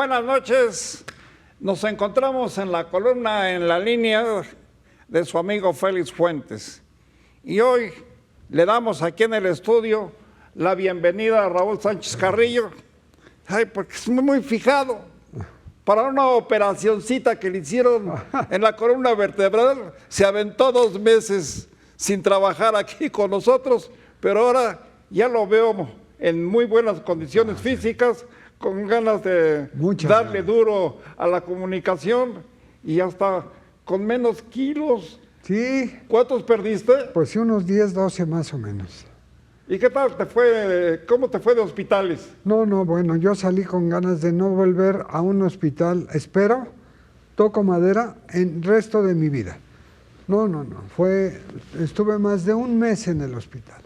buenas noches. Nos encontramos en la columna En la Línea de su amigo Félix Fuentes. Y hoy le damos aquí en el estudio la bienvenida a Raúl Sánchez Carrillo. Ay, porque es muy fijado. Para una operacioncita que le hicieron en la columna vertebral, se aventó 2 meses sin trabajar aquí con nosotros, pero ahora ya lo veo en muy buenas condiciones físicas, con ganas de darle duro a la comunicación y hasta con menos kilos. Sí. ¿Cuántos perdiste? Pues sí, unos 10, 12 más o menos. ¿Y qué tal te fue? ¿Cómo te fue de hospitales? No, bueno, yo salí con ganas de no volver a un hospital, espero, toco madera, en resto de mi vida. No, estuve más de 1 mes en el hospital.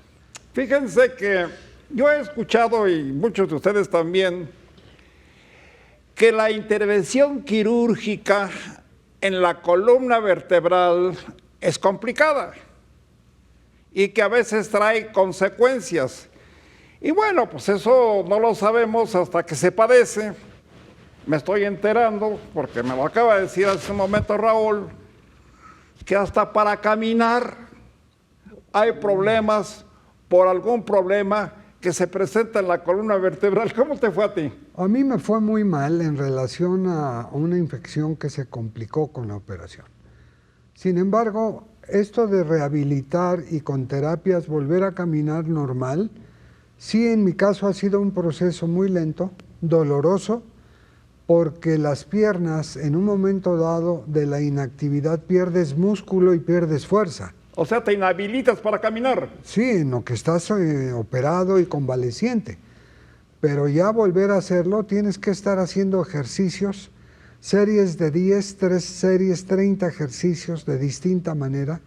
Fíjense que yo he escuchado, y muchos de ustedes también, que la intervención quirúrgica en la columna vertebral es complicada y que a veces trae consecuencias. Y bueno, pues eso no lo sabemos hasta que se padece. Me estoy enterando, porque me lo acaba de decir hace un momento Raúl, que hasta para caminar hay problemas por algún problema que se presenta en la columna vertebral. ¿Cómo te fue a ti? A mí me fue muy mal en relación a una infección que se complicó con la operación. Sin embargo, esto de rehabilitar y con terapias volver a caminar normal, sí, en mi caso ha sido un proceso muy lento, doloroso, porque las piernas en un momento dado de la inactividad pierdes músculo y pierdes fuerza. O sea, ¿te inhabilitas para caminar? Sí, en lo que estás operado y convaleciente. Pero ya volver a hacerlo, tienes que estar haciendo ejercicios, series de 10, 3 series, 30 ejercicios de distinta manera,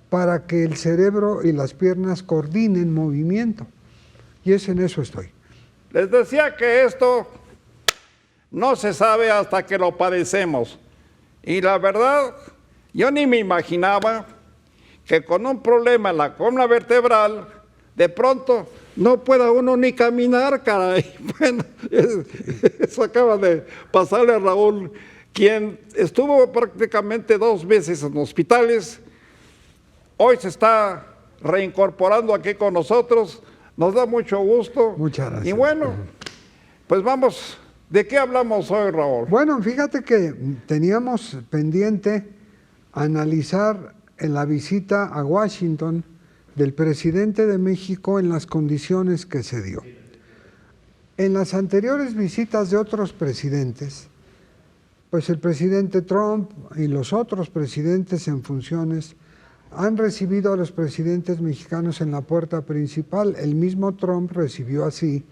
para que el cerebro y las piernas coordinen movimiento. Y en eso estoy. Les decía que esto no se sabe hasta que lo padecemos. Y la verdad, yo ni me imaginaba que con un problema en la columna vertebral, de pronto no pueda uno ni caminar, caray. Bueno, eso acaba de pasarle a Raúl, quien estuvo prácticamente 2 meses en hospitales. Hoy se está reincorporando aquí con nosotros. Nos da mucho gusto. Muchas gracias. Y bueno, pues vamos. ¿De qué hablamos hoy, Raúl? Bueno, fíjate que teníamos pendiente analizar en la visita a Washington del presidente de México en las condiciones que se dio. En las anteriores visitas de otros presidentes, pues el presidente Trump y los otros presidentes en funciones han recibido a los presidentes mexicanos en la puerta principal. El mismo Trump recibió así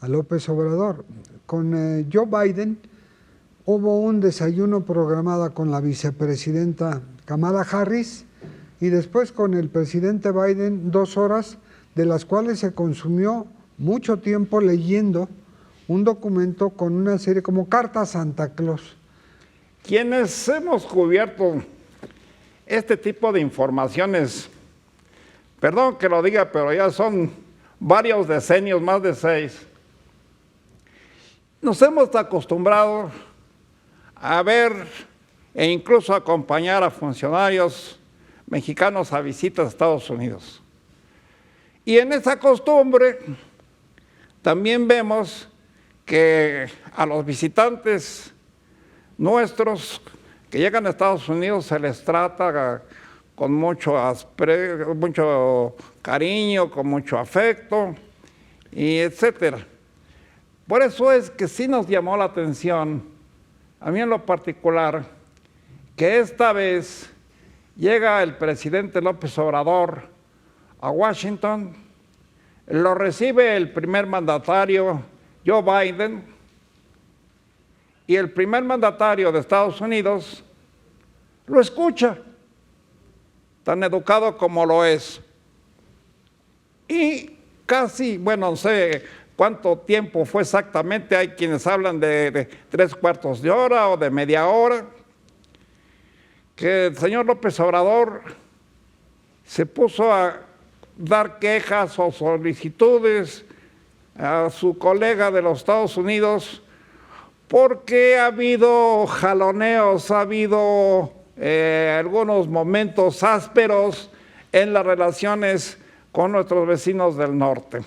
a López Obrador. Con Joe Biden hubo un desayuno programado con la vicepresidenta Kamala Harris y después con el presidente Biden 2 horas, de las cuales se consumió mucho tiempo leyendo un documento con una serie como Carta a Santa Claus. Quienes hemos cubierto este tipo de informaciones, perdón que lo diga, pero ya son varios decenios, más de 6, nos hemos acostumbrado a ver e incluso acompañar a funcionarios mexicanos a visitas a Estados Unidos. Y en esa costumbre también vemos que a los visitantes nuestros que llegan a Estados Unidos se les trata con mucho cariño, con mucho afecto, y etcétera. Por eso es que sí nos llamó la atención, a mí en lo particular, que esta vez llega el presidente López Obrador a Washington, lo recibe el primer mandatario Joe Biden, y el primer mandatario de Estados Unidos lo escucha, tan educado como lo es. Y casi, bueno, no sé cuánto tiempo fue exactamente, hay quienes hablan de 3/4 de hora o de media hora, que el señor López Obrador se puso a dar quejas o solicitudes a su colega de los Estados Unidos porque ha habido jaloneos, ha habido algunos momentos ásperos en las relaciones con nuestros vecinos del norte.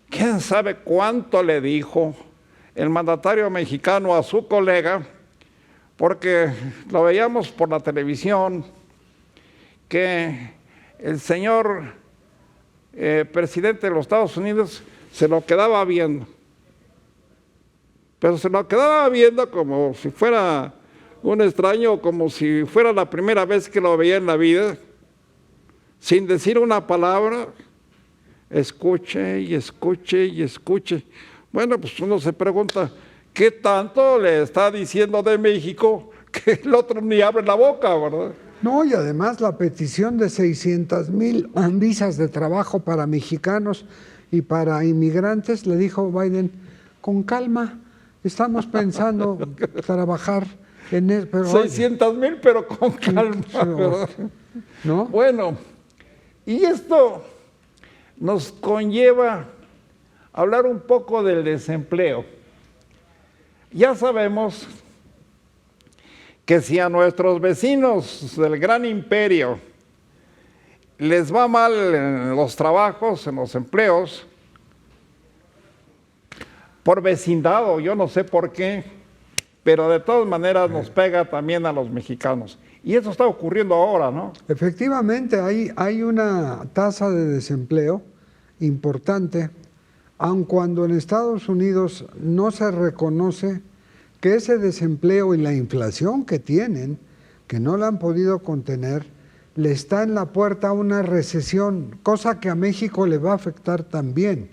¿Quién sabe cuánto le dijo el mandatario mexicano a su colega? Porque lo veíamos por la televisión, que el señor presidente de los Estados Unidos se lo quedaba viendo. Pero se lo quedaba viendo como si fuera un extraño, como si fuera la primera vez que lo veía en la vida, sin decir una palabra, escuche y escuche y escuche. Bueno, pues uno se pregunta, ¿qué tanto le está diciendo de México que el otro ni abre la boca, verdad? No, y además la petición de 600,000 visas de trabajo para mexicanos y para inmigrantes, le dijo Biden, con calma, estamos pensando trabajar en eso. 600,000, pero con calma, ¿verdad? ¿No? Bueno, y esto nos conlleva a hablar un poco del desempleo. Ya sabemos que si a nuestros vecinos del gran imperio les va mal en los trabajos, en los empleos, por vecindad o yo no sé por qué, pero de todas maneras nos pega también a los mexicanos. Y eso está ocurriendo ahora, ¿no? Efectivamente, hay una tasa de desempleo importante, aun cuando en Estados Unidos no se reconoce que ese desempleo y la inflación que tienen, que no la han podido contener, le está en la puerta a una recesión, cosa que a México le va a afectar también.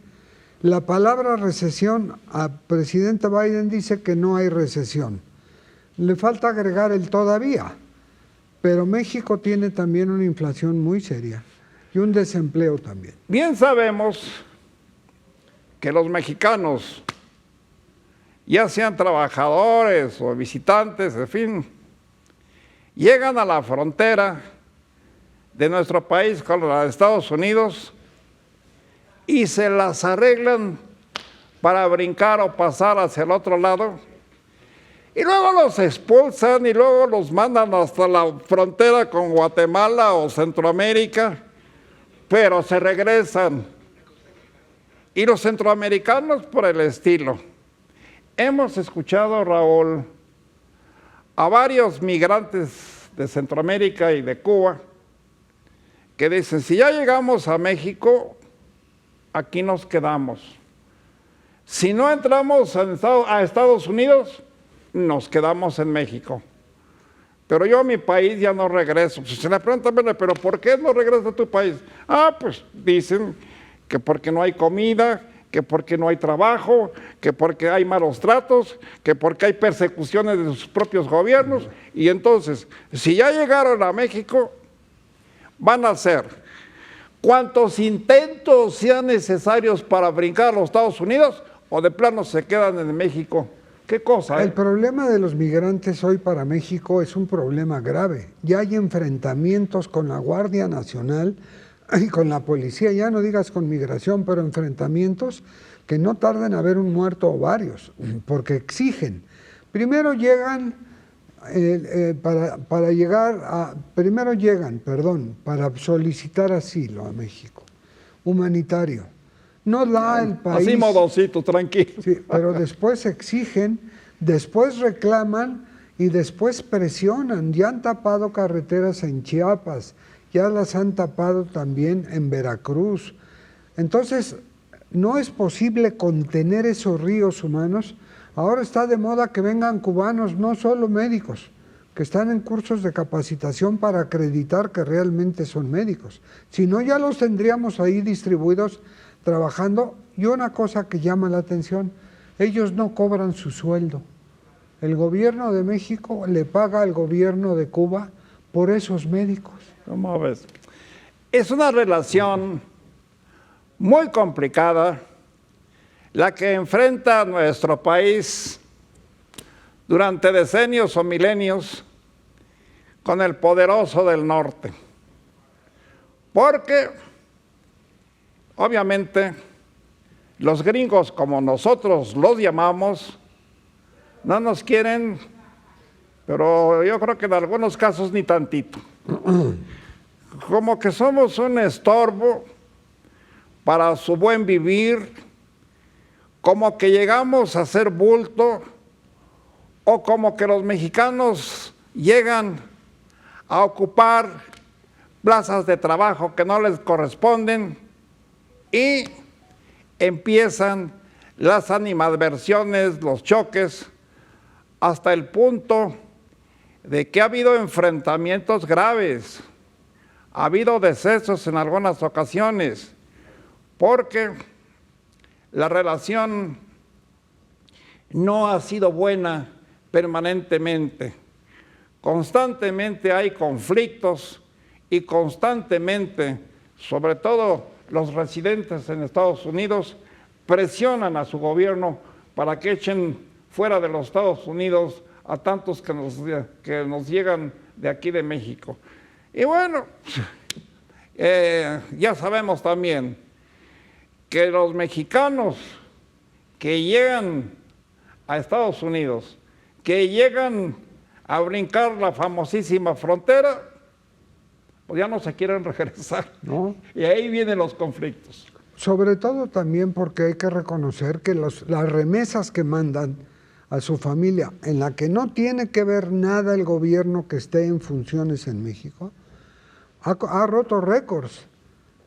La palabra recesión, a presidente Biden dice que no hay recesión. Le falta agregar el todavía, pero México tiene también una inflación muy seria y un desempleo también. Bien sabemos que los mexicanos, ya sean trabajadores o visitantes, en fin, llegan a la frontera de nuestro país con la de Estados Unidos y se las arreglan para brincar o pasar hacia el otro lado, y luego los expulsan y luego los mandan hasta la frontera con Guatemala o Centroamérica, pero se regresan. Y los centroamericanos por el estilo. Hemos escuchado, Raúl, a varios migrantes de Centroamérica y de Cuba que dicen, si ya llegamos a México, aquí nos quedamos. Si no entramos a Estados Unidos, nos quedamos en México. Pero yo a mi país ya no regreso. Si se le preguntan, pero ¿por qué no regresas a tu país? Pues dicen que porque no hay comida, que porque no hay trabajo, que porque hay malos tratos, que porque hay persecuciones de sus propios gobiernos. Y entonces, si ya llegaron a México, van a hacer cuantos intentos sean necesarios para brincar a los Estados Unidos o de plano se quedan en México. ¿Qué cosa? El problema de los migrantes hoy para México es un problema grave. Ya hay enfrentamientos con la Guardia Nacional y con la policía, ya no digas con migración, pero enfrentamientos que no tardan en haber un muerto o varios, porque exigen. Primero llegan para solicitar asilo a México, humanitario. No da el país. Así modosito, tranquilo. Sí, pero después exigen, después reclaman y después presionan. Ya han tapado carreteras en Chiapas, ya las han tapado también en Veracruz. Entonces, no es posible contener esos ríos humanos. Ahora está de moda que vengan cubanos, no solo médicos, que están en cursos de capacitación para acreditar que realmente son médicos. Si no, ya los tendríamos ahí distribuidos trabajando. Y una cosa que llama la atención, ellos no cobran su sueldo. El gobierno de México le paga al gobierno de Cuba por esos médicos. ¿Cómo ves? Es una relación muy complicada la que enfrenta nuestro país durante decenios o milenios con el poderoso del norte. Porque, obviamente, los gringos, como nosotros los llamamos, no nos quieren, pero yo creo que en algunos casos ni tantito. Como que somos un estorbo para su buen vivir, como que llegamos a ser bulto, o como que los mexicanos llegan a ocupar plazas de trabajo que no les corresponden y empiezan las animadversiones, los choques, hasta el punto de que ha habido enfrentamientos graves, ha habido decesos en algunas ocasiones, porque la relación no ha sido buena permanentemente. Constantemente hay conflictos y constantemente, sobre todo los residentes en Estados Unidos, presionan a su gobierno para que echen fuera de los Estados Unidos a tantos que nos llegan de aquí de México. Y bueno, ya sabemos también que los mexicanos que llegan a Estados Unidos, que llegan a brincar la famosísima frontera, pues ya no se quieren regresar. ¿No? Y ahí vienen los conflictos. Sobre todo también porque hay que reconocer que las remesas que mandan a su familia, en la que no tiene que ver nada el gobierno que esté en funciones en México, ha roto récords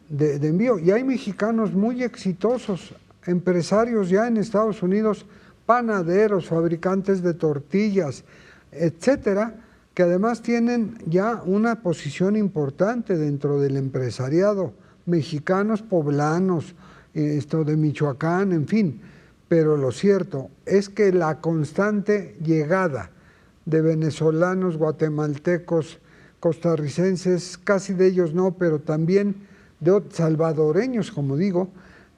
de envío. Y hay mexicanos muy exitosos, empresarios ya en Estados Unidos, panaderos, fabricantes de tortillas, etcétera, que además tienen ya una posición importante dentro del empresariado, mexicanos, poblanos, de Michoacán, en fin. Pero lo cierto es que la constante llegada de venezolanos, guatemaltecos, costarricenses, casi de ellos no, pero también de salvadoreños, como digo,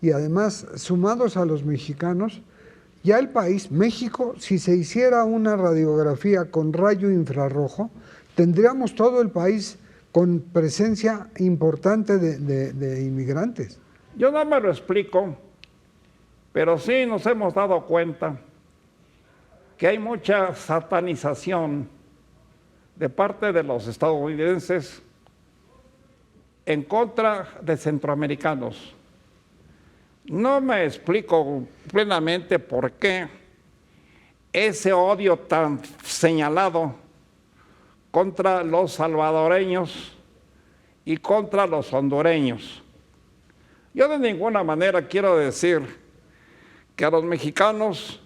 y además sumados a los mexicanos, ya el país, México, si se hiciera una radiografía con rayo infrarrojo, tendríamos todo el país con presencia importante de inmigrantes. Yo no me lo explico, pero sí nos hemos dado cuenta que hay mucha satanización de parte de los estadounidenses en contra de centroamericanos. No me explico plenamente por qué ese odio tan señalado contra los salvadoreños y contra los hondureños. Yo de ninguna manera quiero decir que a los mexicanos,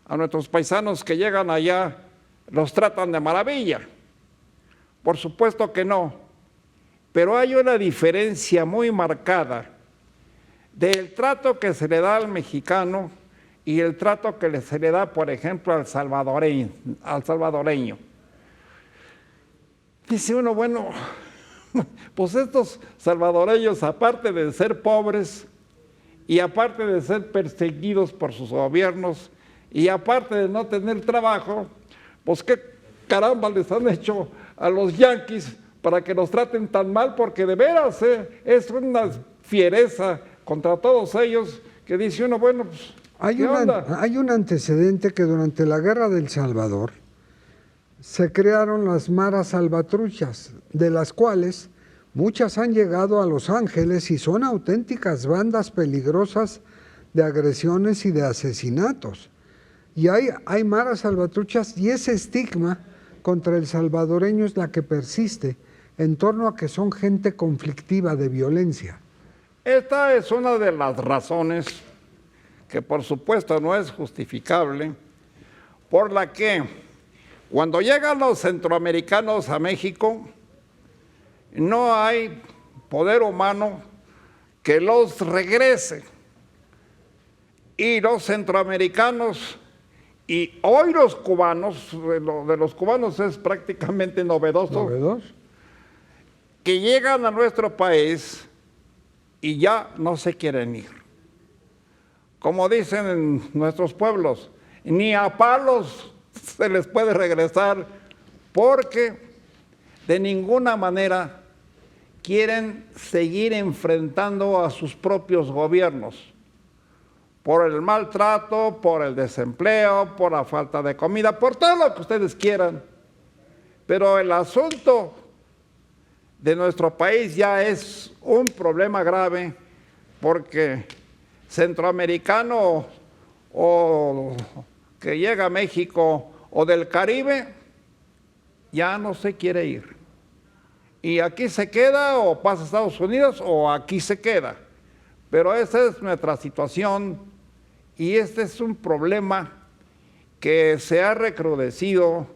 a nuestros paisanos que llegan allá, los tratan de maravilla. Por supuesto que no, pero hay una diferencia muy marcada del trato que se le da al mexicano y el trato que se le da, por ejemplo, al salvadoreño. Dice uno, bueno, pues estos salvadoreños, aparte de ser pobres y aparte de ser perseguidos por sus gobiernos y aparte de no tener trabajo, pues qué caramba les han hecho a los yanquis para que los traten tan mal, porque de veras es una fiereza contra todos ellos, que dice uno, bueno, pues, hay un antecedente que durante la Guerra del Salvador se crearon las maras salvatruchas, de las cuales muchas han llegado a Los Ángeles y son auténticas bandas peligrosas de agresiones y de asesinatos. Y hay maras salvatruchas y ese estigma contra el salvadoreño es la que persiste en torno a que son gente conflictiva de violencia. Esta es una de las razones, que por supuesto no es justificable, por la que cuando llegan los centroamericanos a México, no hay poder humano que los regrese. Y los centroamericanos, y hoy los cubanos, lo de los cubanos es prácticamente novedoso, que llegan a nuestro país y ya no se quieren ir. Como dicen en nuestros pueblos, ni a palos se les puede regresar porque de ninguna manera quieren seguir enfrentando a sus propios gobiernos. por el maltrato, por el desempleo, por la falta de comida, por todo lo que ustedes quieran. Pero el asunto de nuestro país ya es un problema grave, porque centroamericano o que llega a México o del Caribe ya no se quiere ir. Y aquí se queda o pasa a Estados Unidos o aquí se queda. Pero esa es nuestra situación y este es un problema que se ha recrudecido,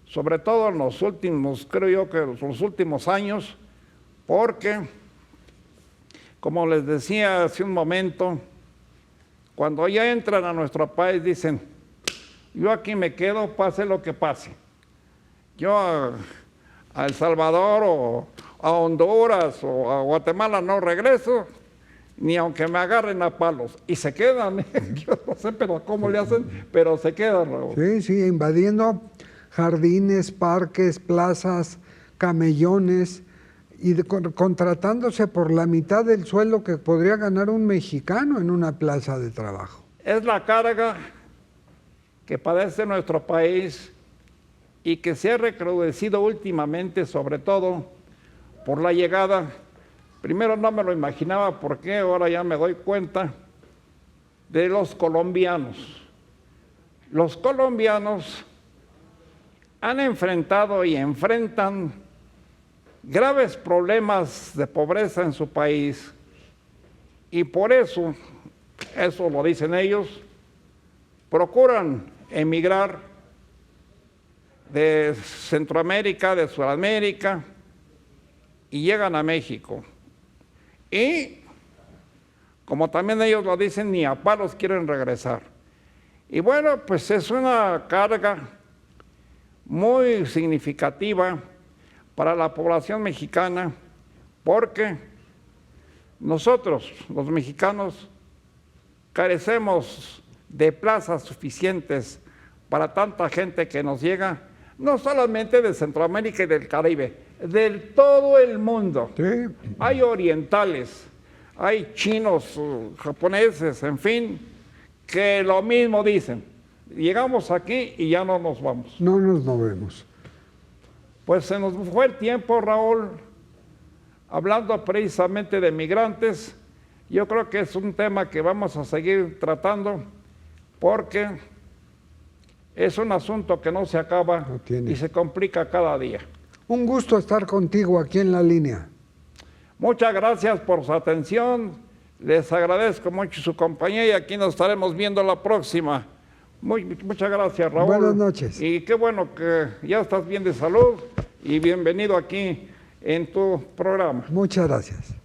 sobre todo en los últimos, creo yo que los últimos años, porque, como les decía hace un momento, cuando ya entran a nuestro país dicen, yo aquí me quedo, pase lo que pase. Yo a El Salvador o a Honduras o a Guatemala no regreso, ni aunque me agarren a palos. Y se quedan, yo no sé pero cómo le hacen, pero se quedan, Raúl. Sí, sí, invadiendo jardines, parques, plazas, camellones, y contratándose por la mitad del sueldo que podría ganar un mexicano en una plaza de trabajo. Es la carga que padece nuestro país y que se ha recrudecido últimamente, sobre todo por la llegada, primero no me lo imaginaba porque ahora ya me doy cuenta, de los colombianos. Los colombianos han enfrentado y enfrentan graves problemas de pobreza en su país y por eso lo dicen ellos, procuran emigrar de Centroamérica, de Sudamérica y llegan a México. Y como también ellos lo dicen, ni a palos quieren regresar. Y bueno, pues es una carga muy significativa para la población mexicana, porque nosotros, los mexicanos, carecemos de plazas suficientes para tanta gente que nos llega, no solamente de Centroamérica y del Caribe, de todo el mundo. Sí. Hay orientales, hay chinos, japoneses, en fin, que lo mismo dicen. Llegamos aquí y ya no nos vamos. No nos movemos. Pues se nos fue el tiempo, Raúl, hablando precisamente de migrantes. Yo creo que es un tema que vamos a seguir tratando porque es un asunto que no se acaba y se complica cada día. Un gusto estar contigo aquí en la línea. Muchas gracias por su atención. Les agradezco mucho su compañía y aquí nos estaremos viendo la próxima. Muchas gracias, Raúl. Buenas noches. Y qué bueno que ya estás bien de salud y bienvenido aquí en tu programa. Muchas gracias.